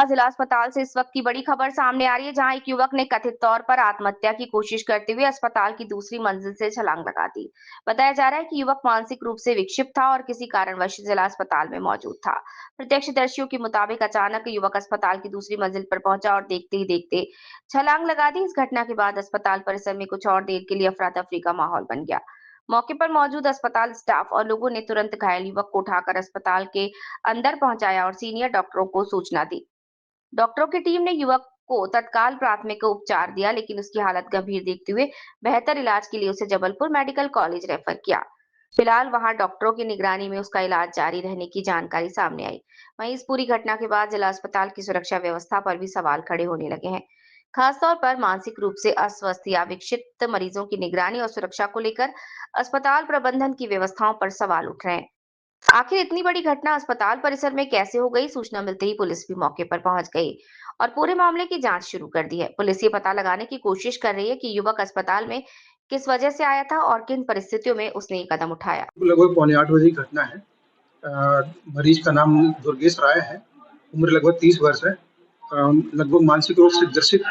फरीदाबाद जिला अस्पताल से इस वक्त की बड़ी खबर सामने आ रही है, जहां एक युवक ने कथित तौर पर आत्महत्या की कोशिश करते हुए अस्पताल की दूसरी मंजिल से छलांग लगा दी। बताया जा रहा है कि युवक मानसिक रूप से विक्षिप्त था और किसी कारणवश जिला अस्पताल में मौजूद था। प्रत्यक्षदर्शियों के मुताबिक अचानक युवक अस्पताल की दूसरी मंजिल पर पहुंचा और देखते ही देखते छलांग लगा दी। इस घटना के बाद अस्पताल परिसर में कुछ और देर के लिए अफरा तफरी का माहौल बन गया। मौके पर मौजूद अस्पताल स्टाफ और लोगों ने तुरंत घायल युवक को उठाकर अस्पताल के अंदर पहुंचाया और सीनियर डॉक्टरों को सूचना दी। डॉक्टरों की टीम ने युवक को तत्काल प्राथमिक उपचार दिया, लेकिन उसकी हालत गंभीर देखते हुए बेहतर इलाज के लिए उसे जबलपुर मेडिकल कॉलेज रेफर किया। फिलहाल वहां डॉक्टरों की निगरानी में उसका इलाज जारी रहने की जानकारी सामने आई। वहीं इस पूरी घटना के बाद जिला अस्पताल की सुरक्षा व्यवस्था पर भी सवाल खड़े होने लगे हैं। खासतौर पर मानसिक रूप से अस्वस्थ या विक्षिप्त मरीजों की निगरानी और सुरक्षा को लेकर अस्पताल प्रबंधन की व्यवस्थाओं पर सवाल उठ रहे हैं। आखिर इतनी बड़ी घटना अस्पताल परिसर में कैसे हो गई? सूचना मिलते ही पुलिस भी मौके पर पहुंच गई और पूरे मामले की जांच शुरू कर दी है। पुलिस ये पता लगाने की कोशिश कर रही है कि युवक अस्पताल में किस वजह से आया था और किन परिस्थितियों में उसने ये कदम उठाया। लगभग 7:45 की घटना है। मरीज का नाम दुर्गेश राय है, उम्र लगभग 30 वर्ष है। लगभग मानसिक रोग से ग्रसित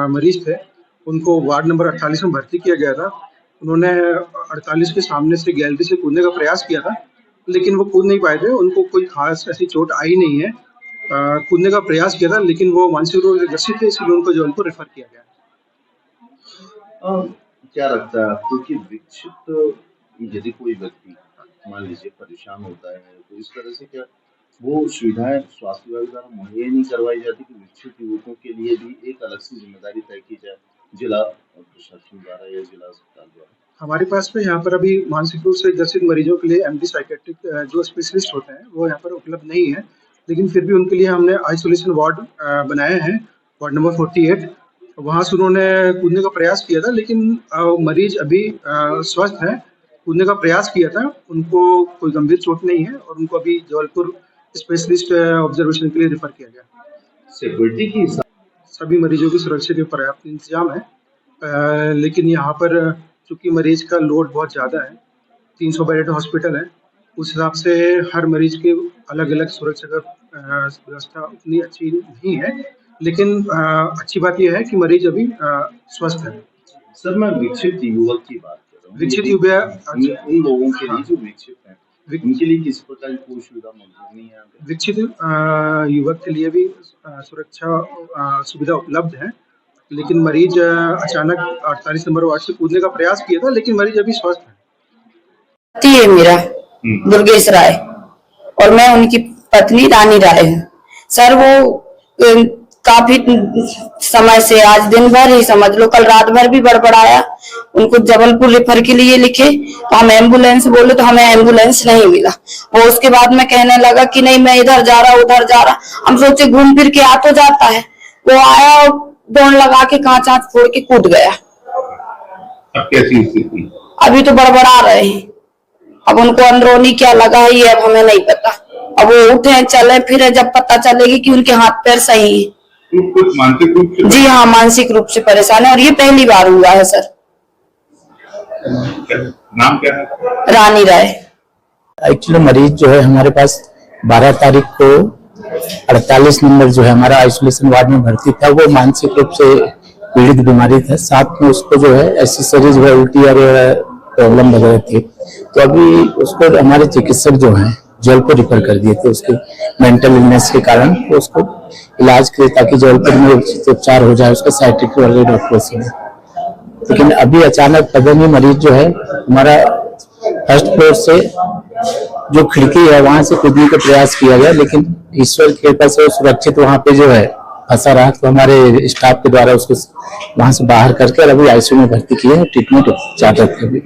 मरीज थे। उनको वार्ड नंबर 48 में भर्ती किया गया था। उन्होंने 48 के सामने से गैलरी से कूदने का प्रयास किया था, लेकिन वो कूद नहीं पाए थे। उनको कोई खास ऐसी चोट आई नहीं है। कूदने का प्रयास किया था, लेकिन वो मानसिक रोग से ग्रसित थे, इसलिए उनको जबलपुर रेफर किया गया। क्या लगता है आपको कि विक्षिप्त यदि कोई व्यक्ति मान लीजिए परेशान होता है, तो इस तरह से क्या वो सुविधाएं स्वास्थ्य विभाग द्वारा मुहैया नहीं करवाई जाती कि विक्षिप्त युवकों के लिए भी एक अलग से जिम्मेदारी तय की जाए जिला प्रशासन द्वारा या जिला अस्पताल द्वारा? हमारे पास में यहाँ पर अभी मानसिक रूप से ग्रसित मरीजों के लिए एमडी साइकेट्रिक जो स्पेशलिस्ट होते हैं वो यहाँ पर उपलब्ध नहीं है, लेकिन फिर भी उनके लिए हमने आइसोलेशन वार्ड बनाए हैं, वार्ड नंबर 48। वहाँ से उन्होंने कूदने का प्रयास किया था, लेकिन मरीज अभी स्वस्थ है। कूदने का प्रयास किया था, उनको कोई गंभीर चोट नहीं है और उनको अभी जबलपुर स्पेशलिस्ट ऑब्जर्वेशन के लिए रेफर किया गया। सिक्योरिटी की सभी मरीजों की सुरक्षा के पर्याप्त इंतजाम है, लेकिन यहाँ पर चूंकि मरीज का लोड बहुत ज़्यादा है, 300 बेड हॉस्पिटल है, उस हिसाब से हर मरीज के अलग अलग सुरक्षा का व्यवस्था उतनी अच्छी नहीं है, लेकिन अच्छी बात यह है कि मरीज अभी स्वस्थ है। सर, मैं विक्षिप्त युवक की बात कर रहा हूँ। विक्षिप्त युवक उन लोगों के लिए जो विक्षिप्त हैं, उनके लिए किस प्रकार की कोई सुविधा मौजूद नहीं है? विक्षिप्त युवक के लिए भी सुरक्षा सुविधा उपलब्ध है, लेकिन मरीज अचानक 48 नंबर वार्ड से कूदने का प्रयास किया था, लेकिन मरीज अभी स्वस्थ है। ये मेरा दुर्गेश राय और मैं उनकी पत्नी रानी राय हूँ। सर, वो काफी समय से, आज दिन भर ही समझ लो, कल रात भर भी बड़बड़ाया। उनको जबलपुर रेफर के लिए लिखे तो हम एम्बुलेंस बोले तो हमें एम्बुलेंस नहीं मिला। वो उसके बाद में कहने लगा कि नहीं मैं इधर जा रहा उधर जा रहा। हम सोचे घूम फिर के आ तो जाता है। वो आया और दौड़ लगा के कांच फोड़ के कूद गया। अब कैसी स्थिति? अभी तो बड़बड़ा रहे हैं। अब उनको अंदरूनी क्या लगा है ये अब हमें नहीं पता। अब वो उठे चले फिरे, जब पता चलेगी कि उनके हाथ पैर सही है। कुछ मानसिक रूप से? जी हाँ, मानसिक रूप से परेशान है और ये पहली बार हुआ है सर। नाम क्या है? रानी राय। एक्चुअली मरीज जो है हमारे पास 12 तारीख को 48 नंबर जो है हमारा आइसोलेशन वार्ड में भर्ती था। वो मानसिक रूप से पीड़ित बीमारी था, साथ में उसको जो है एसेसरीज व उल्टी और प्रॉब्लम वगैरह थी। तो अभी उसको हमारे चिकित्सक जो हैं जबलपुर रिफर कर दिए थे उसके मेंटल इलनेस के कारण। तो उसको इलाज के ताकि जबलपुर में उपचार हो जाए उसका साइकियाट्रिक वाले डॉक्टर से। लेकिन अभी अचानक पता नहीं मरीज जो है हमारा फर्स्ट फ्लोर से जो खिड़की है वहां से कूदने का प्रयास किया गया, लेकिन ईश्वर की कृपा से सुरक्षित वहां पे जो है फंसा रहा। तो हमारे स्टाफ के द्वारा उसको वहां से बाहर करके अभी आईसीयू में भर्ती किया है, ट्रीटमेंट चल रहा है अभी।